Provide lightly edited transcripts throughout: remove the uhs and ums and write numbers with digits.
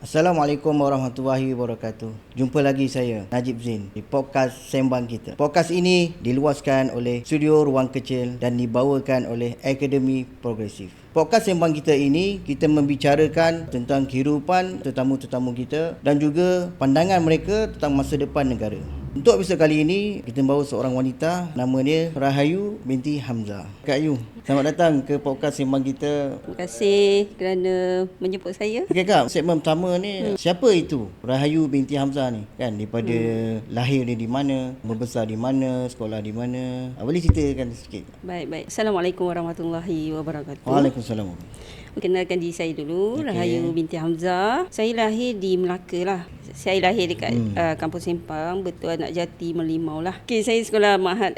Assalamualaikum warahmatullahi wabarakatuh. Jumpa lagi saya, Najib Zain, di podcast Sembang Kita. Podcast ini diluaskan oleh Studio Ruang Kecil dan dibawakan oleh Akademi Progresif. Podcast Sembang Kita ini, kita membicarakan tentang kehidupan tetamu-tetamu kita dan juga pandangan mereka tentang masa depan negara. Untuk episod kali ini, kita membawa seorang wanita, nama dia Rahayu binti Hamzah. Kak Yu, selamat datang ke podcast Sembang Kita. Terima kasih kerana menjemput saya. Okey Kak, segmen pertama ni, siapa itu Rahayu binti Hamzah ni? Kan, daripada lahir dia di mana, membesar di mana, sekolah di mana. Boleh ceritakan sikit? Baik. Assalamualaikum warahmatullahi wabarakatuh. Waalaikumsalam. Perkenalkan diri saya dulu, Rahayu binti Hamzah. Saya lahir di Melaka lah. Saya lahir dekat Kampung Sempang, Betul Anak Jati, Merlimau lah. Okay, saya sekolah Mahat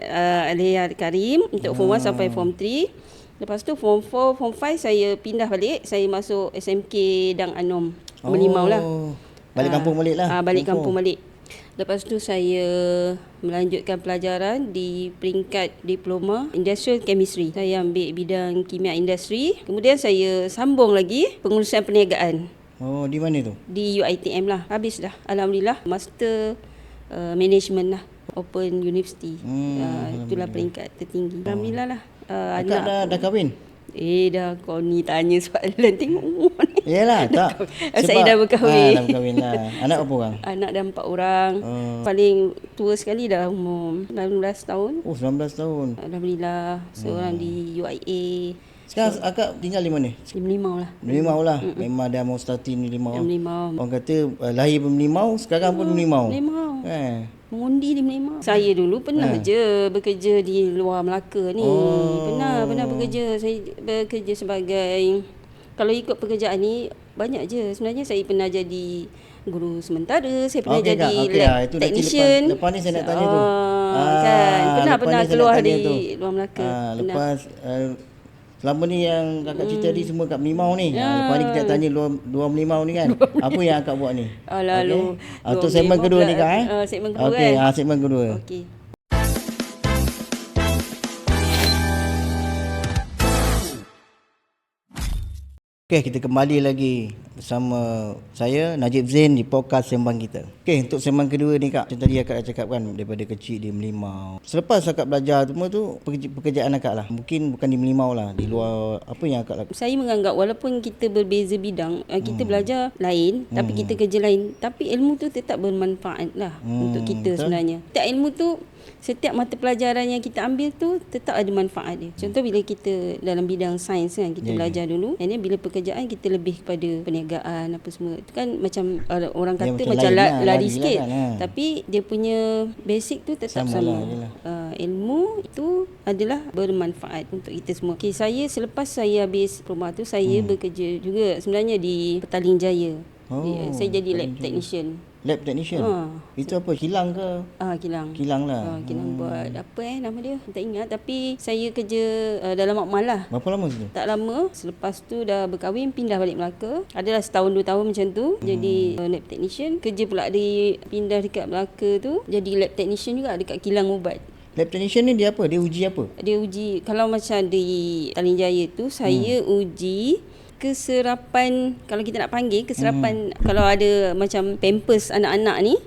Aliyah Karim untuk Form 1 sampai Form 3. Lepas tu Form 4, Form 5 saya pindah balik. Saya masuk SMK Dang Anom, Merlimau lah. Balik kampung balik lah. Balik kampung balik. Lepas tu saya melanjutkan pelajaran di peringkat diploma Industrial Chemistry. Saya ambil bidang kimia industri. Kemudian saya sambung lagi pengurusan perniagaan. Oh, di mana tu? Di UiTM lah. Habis dah. Alhamdulillah. Master Management lah. Open University. Itulah peringkat tertinggi. Alhamdulillah lah. Akak dah kahwin? Dah kau ni tanya soalan, tengok umur ni. Yalah, tak. Saya dah berkahwin. Dah berkahwin lah. Anak berapa orang? Anak dah 4 orang. Paling tua sekali dah umur 19 tahun. Oh, 19 tahun. Alhamdulillah. Seorang di UIA. Sekarang akak tinggal di mana? Di Merlimau lah. Merlimau lah. Memang dah mau starting di Merlimau. Merlimau. Orang kata lahir Merlimau, sekarang pun Merlimau. Merlimau. Mengundi di Merlimau. Saya dulu pernah je bekerja di luar Melaka ni. Pernah bekerja. Saya bekerja sebagai, kalau ikut pekerjaan ni banyak je. Sebenarnya saya pernah jadi guru sementara, saya pernah jadi lab technician. Lepas ni saya nak tanya tu. Kan. Pernah keluar di luar Melaka. Lepas selama ni yang kakak cerita tadi semua kat Merlimau ni. Lepas ni kita tanya luar Merlimau ni kan. Apa yang akak buat ni? Lalu. Untuk segmen kedua ni Kak. Segmen kedua kan. Segmen kedua. Okey. Okey, kita kembali lagi bersama saya Najib Zain di podcast Sembang Kita. Okey, untuk sembang kedua ni Kak, macam tadi akak dah cakap kan, daripada kecil di Merlimau. Selepas akak belajar semua tu, pekerjaan akak lah. Mungkin bukan di Merlimau lah, di luar. Apa yang akak lakukan? Saya menganggap walaupun kita berbeza bidang, kita belajar lain, tapi kita kerja lain, tapi ilmu tu tetap bermanfaat lah untuk kita sebenarnya. Setiap ilmu tu, setiap mata pelajaran yang kita ambil tu tetap ada manfaat dia. Contoh bila kita dalam bidang sains kan, kita belajar dulu, and then bila pekerjaan kita lebih kepada perniagaan apa semua. Itu kan macam orang kata macam lari sikit kan, tapi dia punya basic tu tetap sama. Ilmu itu adalah bermanfaat untuk kita semua. Okay, saya selepas saya habis diploma tu, saya bekerja juga sebenarnya di Petaling Jaya. Saya jadi lab technician. Lab technician? Itu apa? Kilang ke? Kilang. Kilang lah. Kilang buat apa nama dia? Tak ingat. Tapi saya kerja dalam Makmal lah. Berapa lama tu? Tak lama. Selepas tu dah berkahwin, pindah balik Melaka. Adalah setahun 2 tahun macam tu. Jadi lab technician. Kerja pula pindah dekat Melaka tu. Jadi lab technician juga dekat kilang ubat. Lab technician ni dia apa? Dia uji apa? Dia uji, kalau macam di Petaling Jaya tu, saya uji keserapan, kalau kita nak panggil keserapan, kalau ada macam pampers anak-anak ni,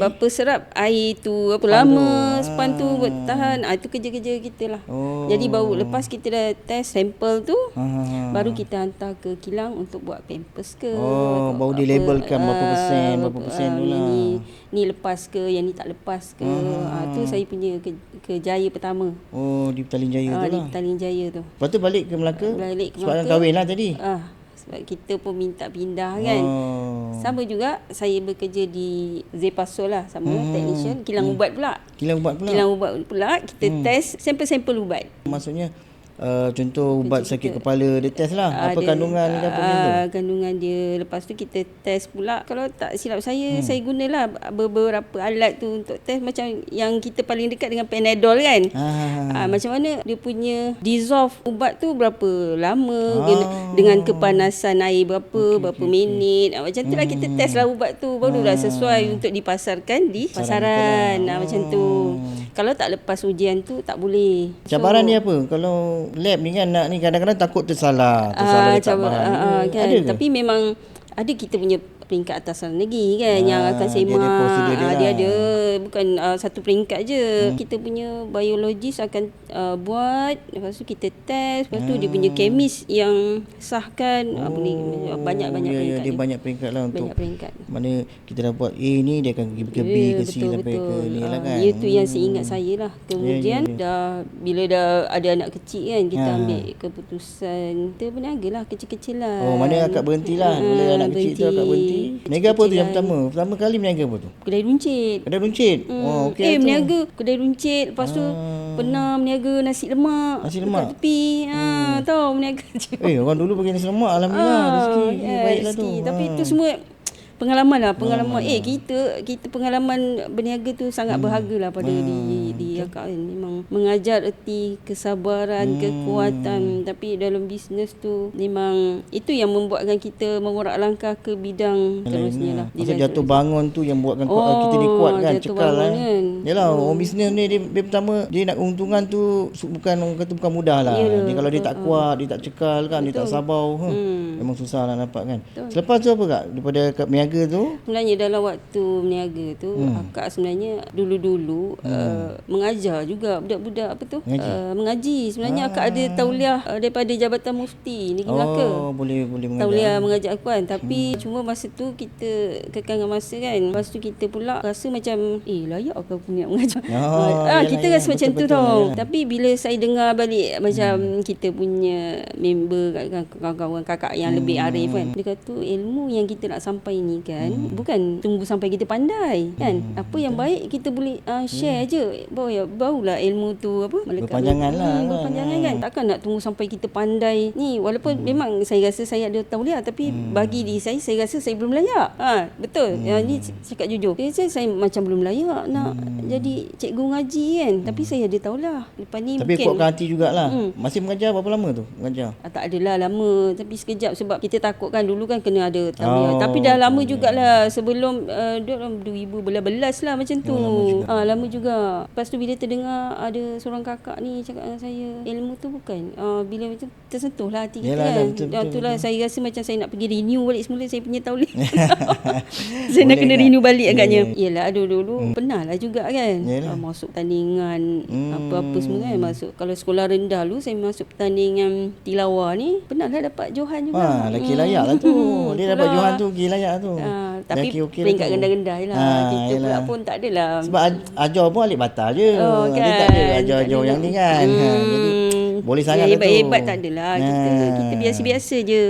berapa serap air tu, berapa lama span tu bertahan. Itu kerja-kerja kita lah. Jadi baru lepas kita dah test sampel tu, baru kita hantar ke kilang untuk buat pampers ke. Baru di labelkan berapa persen tu lah. Ni lepas ke, yang ni tak lepas ke. Tu saya punya kerjaya pertama. Di Petaling Jaya tu lah. Di Petaling Jaya tu. Lepas tu balik ke Melaka? Balik ke Sebab Melaka. kahwin lah tadi. Sebab kita pun minta pindah kan. Sama juga saya bekerja di Zepasol lah, sama technician. Kilang ubat pula. Kilang ubat pula kita test sampel-sampel ubat. Maksudnya contoh ubat sakit kepala dia test lah. Apa kandungan dia apa macam tu? Kandungan dia. Lepas tu kita test pula. Kalau tak silap saya gunalah beberapa alat tu untuk test, macam yang kita paling dekat dengan Panadol kan. Macam mana dia punya dissolve ubat tu berapa lama, dengan kepanasan air berapa minit. Macam tu lah kita test lah ubat tu, baru dah sesuai untuk dipasarkan di pasaran. Macam tu. Kalau tak lepas ujian tu tak boleh. Cabaran dia apa? Kalau lab ni kan kadang-kadang takut tersalah dekat bahan. Kan. Tapi memang ada kita punya peringkat atasan lagi kan yang akan dia ada sembang. prosedur dia Dia lah. ada bukan satu peringkat je. Kita punya biologis akan buat, lepas tu kita test, lepas tu dia punya kemis yang sahkan banyak-banyak peringkat dia banyak peringkat lah untuk banyak peringkat. mana kita dah buat A ni dia akan pergi ke B ke C sampai ke ni lah kan. Itu yang seingat saya lah. Kemudian bila dah ada anak kecil kan, kita ambil keputusan kita berniaga lah kecil-kecil lah. Mana akak berhenti lah bila anak kecil tu akak berhenti. Berniaga apa tu yang pertama kali berniaga apa tu? Kedai runcit. Kedai runcit. Okey. Berniaga kedai runcit, lepas tu pernah berniaga nasi lemak. Nasi lemak? Dekat tepi. Tahu berniaga je. Orang dulu pakai nasi lemak, alhamdulillah rezeki baiklah tu. Tapi itu semua pengalaman lah. Kita pengalaman berniaga tu sangat berharga lah pada di akak kan. Memang mengajar erti kesabaran, kekuatan. Tapi dalam bisnes tu memang itu yang membuatkan kita mengorak langkah ke bidang terusnya lah. Masa jatuh bangun tu yang buatkan kita ni kuat kan, cekal kan. Yalah, orang bisnes ni dia pertama dia nak keuntungan tu bukan orang kata bukan mudah lah. Dia kalau dia tak kuat, dia tak cekal kan, dia tak sabar, memang susah nak dapat kan. Selepas tu apa kak? Daripada kat berniaga tu? Sebenarnya dalam waktu berniaga tu akak sebenarnya dulu-dulu mengajar juga budak-budak apa tu? Mengaji. Sebenarnya akak ada tauliah daripada Jabatan Mufti Negeri Melaka. Boleh mengajar. Tauliah mengajar Al-Quran. Tapi cuma masa tu kita kekangan masa kan. Lepas tu kita pula rasa macam layak ke punya mengajar. Kita rasa macam tu tau. Tapi bila saya dengar balik macam kita punya member kawan-kawan kakak yang lebih arif kan, dia kata ilmu yang kita nak sampai ni kan bukan tunggu sampai kita pandai kan. Apa yang baik kita boleh share je. Barulah ilmu tu berpanjangan lah berpanjangan kan. Takkan nak tunggu sampai kita pandai ni. Walaupun memang saya rasa saya ada tauliah, tapi bagi diri saya rasa saya belum layak. Betul. Ni cakap jujur. Saya macam belum layak nak jadi cikgu ngaji kan. Tapi saya ada tauliah. Lepas ni tapi mungkin kuatkan hati jugalah. Masih mengajar berapa lama tu mengajar? Tak adalah lama, tapi sekejap sebab kita takut kan dulu kan kena ada tauliah. Tapi dah lama jugalah sebelum 2011 lah macam tu. Lama juga. Lepas tu bila terdengar ada seorang kakak ni cakap dengan saya, ilmu tu bukan bila macam tersentuh lah hati kita kan. Itulah saya rasa macam saya nak pergi renew balik semula saya punya tauliah. Saya nak kena renew balik agaknya. Yelah dulu pernah lah juga kan. Masuk tandingan apa-apa semua kan. Masuk kalau sekolah rendah dulu saya masuk pertandingan tilawah ni, pernah lah dapat johan juga. Lelaki layak lah tu. Dia dapat johan tu, gila layak tu. Tapi okay peringkat lah rendah-rendah lah. Kita pula pun tak adalah. Sebab ajar pun alik batal je. Dia tak ada ajar-ajar yang ni kan. Jadi boleh sangat lah tu. Hebat-hebat tak adalah. Kita biasa-biasa je.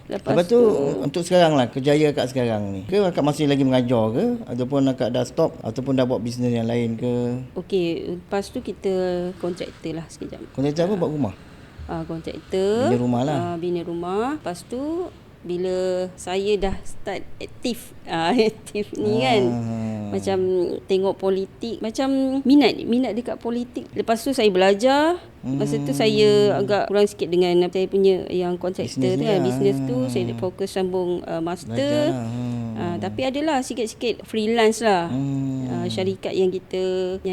Lepas tu untuk sekarang lah, kejayaan akak sekarang ni, ke akak masih lagi mengajar ke, ataupun akak dah stop, ataupun dah buat bisnes yang lain ke? Okey, lepas tu kita kontraktor lah sekejap. Kontraktor apa? Buat rumah? Kontraktor. Bina rumah lah. Bina rumah. Lepas tu bila saya dah start aktif ni kan, macam tengok politik, macam minat dekat politik. Lepas tu saya belajar. Masa tu saya agak kurang sikit dengan saya punya yang kontraktor tu kan, bisnes tu saya fokus sambung master. Tapi adalah sikit-sikit freelance lah. Syarikat yang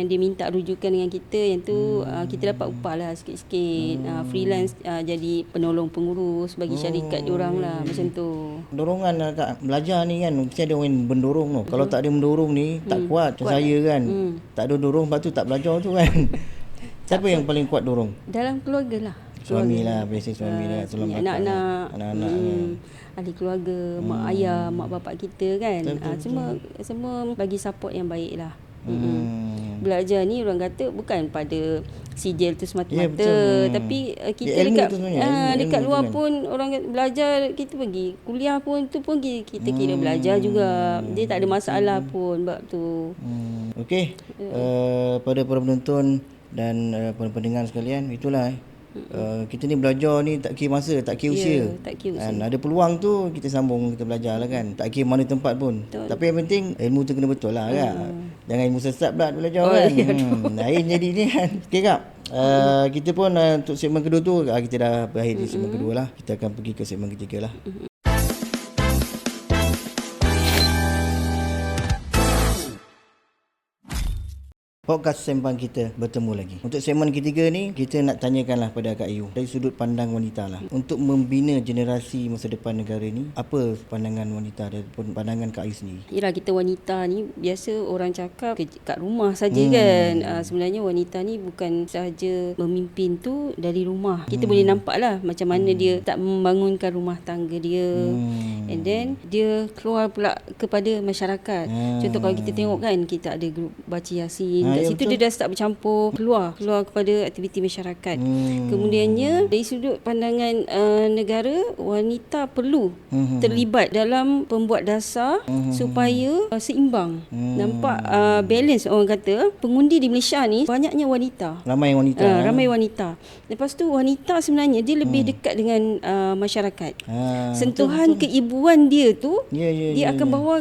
dia minta rujukan dengan kita, yang tu kita dapat upah lah sikit-sikit. Freelance jadi penolong pengurus bagi syarikat diorang lah, macam tu. Dorongan akak belajar ni kan, mesti ada orang yang mendorong tu. Kalau tak ada mendorong ni tak kuat. Macam saya kan, tak ada dorong, lepas tu tak belajar tu kan. Siapa yang paling kuat dorong? Dalam keluarga lah. Suami lah, biasa suami lah, tolong anak-anak ahli keluarga, mak ayah, mak bapak kita kan. Semua bagi support yang baik lah. Belajar ni orang kata bukan pada sijil tu semata-mata, tapi kita dekat luar pun orang belajar, kita pergi kuliah pun tu pun kita kira belajar juga. Dia tak ada masalah pun bab tu. Okey, pada para penonton dan para pendengar sekalian, itulah kita ni belajar ni tak kira masa, tak kira usia. Tak kira usia. Ada peluang tu kita sambung, kita belajar lah kan. Tak kira mana tempat pun. Betul. Tapi yang penting ilmu tu kena betul lah kan. Jangan ilmu sesat pula belajar kan. Lain jadi ni kan. Okey kak, kita pun untuk segmen kedua tu kita dah berakhir di segmen kedua lah. Kita akan pergi ke segmen ketiga lah. podcast sembang kita bertemu lagi. Untuk segmen ketiga ni, kita nak tanyakanlah pada Kak Ayu dari sudut pandang wanita lah. Untuk membina generasi masa depan negara ni, apa pandangan wanita dan pandangan Kak Ayu sendiri? Yelah, kita wanita ni biasa orang cakap kat rumah saja kan. Sebenarnya wanita ni bukan sahaja memimpin tu dari rumah. Kita boleh nampak lah macam mana dia tak membangunkan rumah tangga dia. And then dia keluar pula kepada masyarakat. Contoh kalau kita tengok kan, kita ada grup baca Yasin. Kat situ betul. Dia dah start bercampur, keluar kepada aktiviti masyarakat. Kemudiannya dari sudut pandangan negara, wanita perlu terlibat dalam pembuat dasar supaya seimbang. Nampak balance orang kata. Pengundi di Malaysia ni banyaknya wanita. Ramai wanita. Ramai wanita. Lepas tu wanita sebenarnya dia lebih dekat dengan masyarakat. Sentuhan betul. Keibuan dia tu dia akan bawa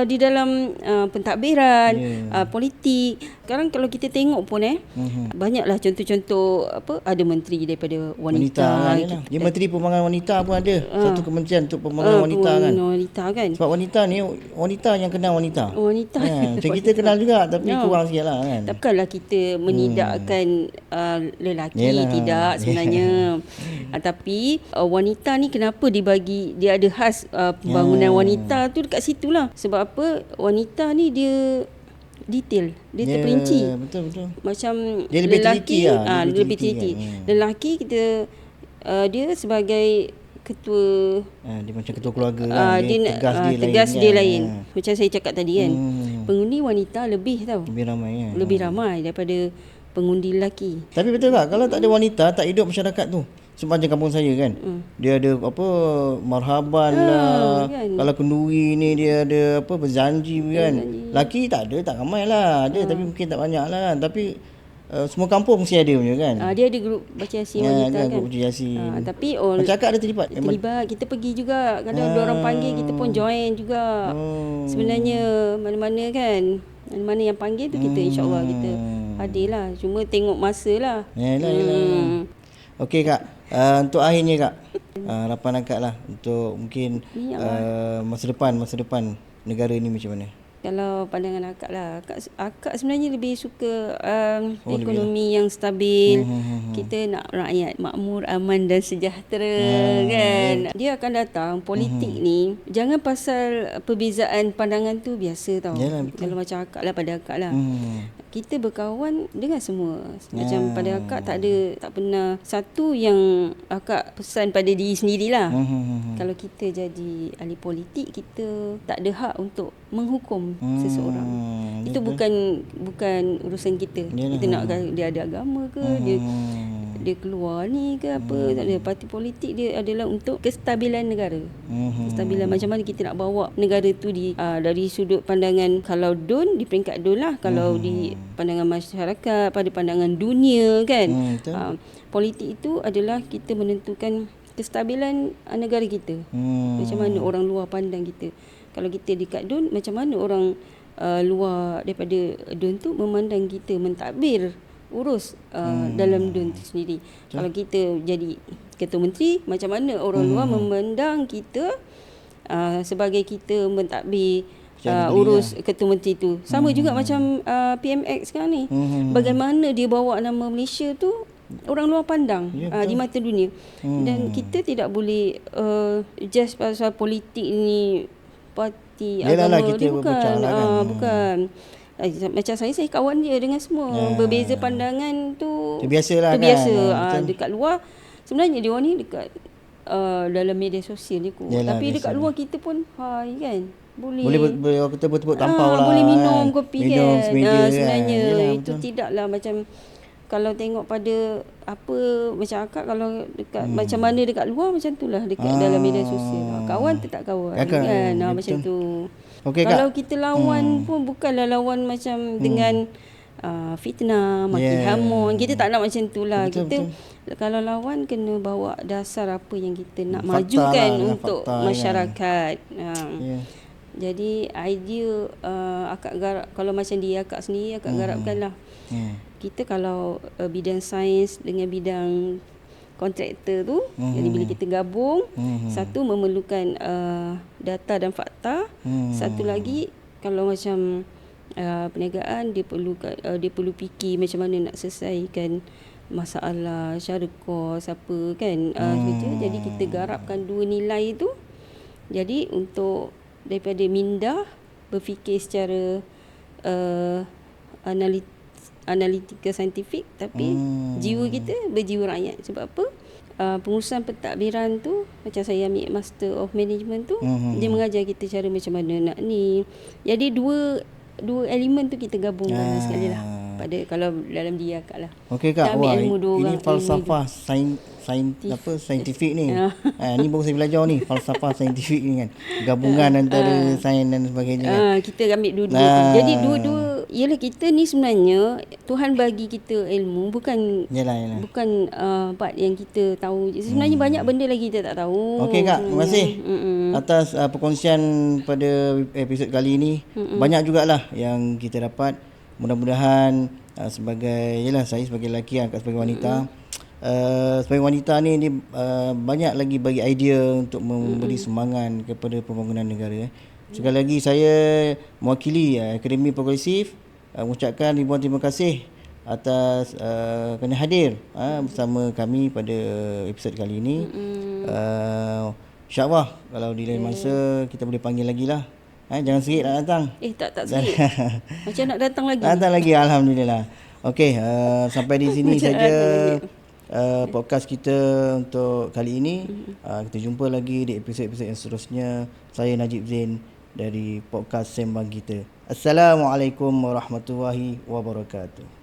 di dalam pentadbiran, politik. Sekarang kalau kita tengok pun banyaklah contoh-contoh ada menteri daripada wanita. Kan, dia menteri pembangunan wanita pun ada. Satu kementerian untuk pembangunan wanita kan. Sebab wanita ni wanita yang kenal wanita. Macam kita kenal juga tapi kurang sikitlah kan. Takkanlah kita menidakkan lelaki. Tidak sebenarnya. Tapi wanita ni kenapa dia ada khas pembangunan wanita tu dekat situlah. Sebab apa? Wanita ni dia detail, dia terperinci. Betul. Macam dia lebih lelaki, lebih teliti. Lelaki kita dia sebagai ketua, dia macam ketua keluarga kan. Tegas dia lain. Macam saya cakap tadi kan. Pengundi wanita lebih tau. Lebih ramai kan. Lebih ramai daripada pengundi lelaki. Tapi betul tak kalau tak ada wanita tak hidup masyarakat tu? Sepanjang kampung saya kan. Dia ada marhaban lah. Kan? Kalau kenduri ni dia ada berjanji kan. Laki tak ada, tak ramai lah. Ada tapi mungkin tak banyak lah kan. Tapi semua kampung mesti ada punya kan. Dia ada grup baca Yasin wanita kan. Grup baca Yasin. Tapi masyarakat ada terlibat. Kita pergi juga. Kadang ada orang panggil kita pun join juga. Sebenarnya mana-mana kan. Mana-mana yang panggil tu kita insya-Allah kita hadirlah. Cuma tengok masa lah. Yalah. Okey Kak. Untuk akhirnya Kak, harapan Kak lah untuk mungkin masa depan negara ni macam mana? Kalau pandangan akak lah, akak sebenarnya lebih suka ekonomi yang stabil. Kita nak rakyat makmur, aman dan sejahtera kan. Dia akan datang politik ni, jangan pasal perbezaan pandangan tu biasa tau. Kalau macam akak lah, pada akak lah. Kita berkawan dengan semua. Macam pada akak tak pernah satu yang akak pesan pada diri sendirilah. Kalau kita jadi ahli politik, kita tak ada hak untuk menghukum seseorang. Itu bukan urusan kita. Kita nak dia ada agama ke, dia keluar ni ke apa. Tak ada. Parti politik dia adalah untuk kestabilan negara. Kestabilan macam mana kita nak bawa negara tu dari sudut pandangan, kalau DUN di peringkat DUN lah, kalau di pandangan masyarakat, pada pandangan dunia kan. Politik itu adalah kita menentukan kestabilan negara kita. Macam mana orang luar pandang kita. Kalau kita dekat DUN, macam mana orang luar daripada DUN tu memandang kita, mentadbir urus dalam DUN tu sendiri. Kalau kita jadi ketua menteri, macam mana orang luar memandang kita sebagai kita mentadbir urus ketua menteri tu. Sama juga macam PMX sekarang ni. Bagaimana dia bawa nama Malaysia tu, orang luar pandang di mata dunia. Dan kita tidak boleh just pasal politik ni parti agama dia bukan. Macam saya kawan dia dengan semua. Berbeza pandangan tu terbiasalah kan. Dekat luar sebenarnya dia orang ni dekat dalam media sosial ni kot. Tapi dekat luar kita pun kan boleh kita betul-betul tampau lah. Boleh minum kopi kan. Sebenarnya itu betul. Tidaklah macam kalau tengok pada macam akak kalau dekat macam mana dekat luar, macam itulah dekat dalam media sosial. Kawan tetap kawan kan. Macam tu. Okay, kalau kita lawan pun bukanlah lawan macam dengan fitnah, maki hamun. Kita tak nak macam itulah. Kita kalau lawan kena bawa dasar apa yang kita nak majukan untuk masyarakat. Jadi idea akak garap, kalau macam dia akak sendiri akak garapkanlah. Kita kalau bidang sains dengan bidang kontraktor tu, jadi bila kita gabung, satu memerlukan data dan fakta, satu lagi kalau macam perniagaan, dia perlu fikir macam mana nak selesaikan masalah, cara kos apa kan, kerja. Jadi kita garapkan dua nilai tu. Jadi untuk daripada minda berfikir secara analitikal saintifik, tapi jiwa kita berjiwa rakyat. Sebab apa? Pengurusan pentadbiran tu, macam saya ambil Master of Management tu, dia mengajar kita cara macam mana nak ni. Jadi dua elemen tu kita gabungkan sekali lah pada kalau dalam dia akak lah. Okey Kak, Kita ambil wah ilmu dua ini orang, falsafah saintifik ni. Ni baru saya belajar ni, falsafah saintifik ni kan. Gabungan antara sains dan sebagainya kan. Kita ambil dua-dua tu. Jadi dua-dua, ialah kita ni sebenarnya Tuhan bagi kita ilmu bukan Yalah. bukan part yang kita tahu. Sebenarnya banyak benda lagi kita tak tahu. Okey Kak, terima kasih atas perkongsian pada episod kali ini. Banyak jugalah yang kita dapat. Mudah-mudahan saya sebagai lelaki, Kak sebagai wanita, sebagai wanita ni dia banyak lagi bagi idea untuk memberi semangat kepada pembangunan negara. Sekali lagi saya mewakili Akademi Progresif mengucapkan ribuan terima kasih atas kerana hadir bersama kami pada episod kali ini. InsyaAllah kalau di lain masa kita boleh panggil lagi lah. Jangan serik nak datang. Tak serik. Macam nak datang lagi. Datang lagi, alhamdulillah. Okey, sampai di sini saja podcast kita untuk kali ini. Kita jumpa lagi di episod-episod yang seterusnya. Saya Najib Zain dari podcast Sembang Kita. Assalamualaikum warahmatullahi wabarakatuh.